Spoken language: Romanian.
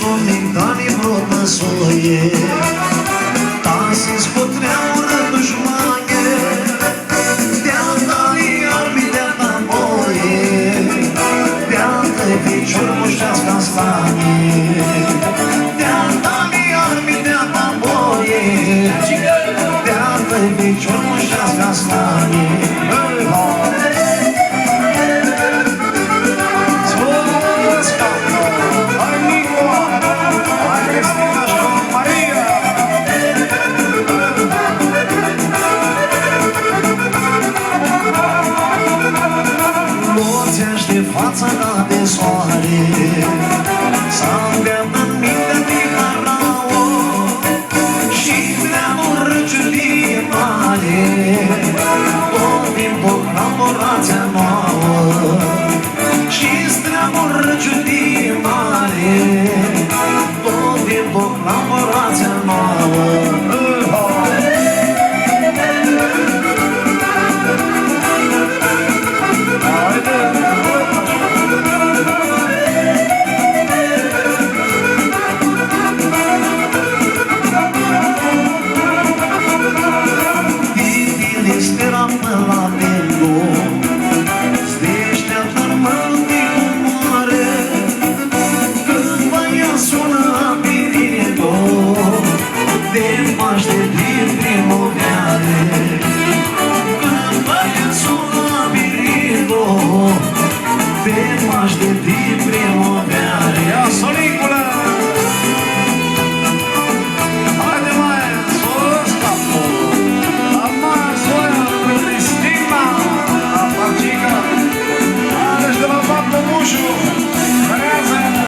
Domingani vrut năsoie Tasis cu treaură dușmane De-a dali armi de-a boie De-a dă-i picior mușească-n slane De-a dali armi de-a boie De-a dă-i picior mușească-n slane Fața ca de soare S-a îmbeat în mintea din harauă Și neamul răciulie mare Tot timpul colaborația nouă Și-s neamul răciulie mare Tot timpul colaborația nouă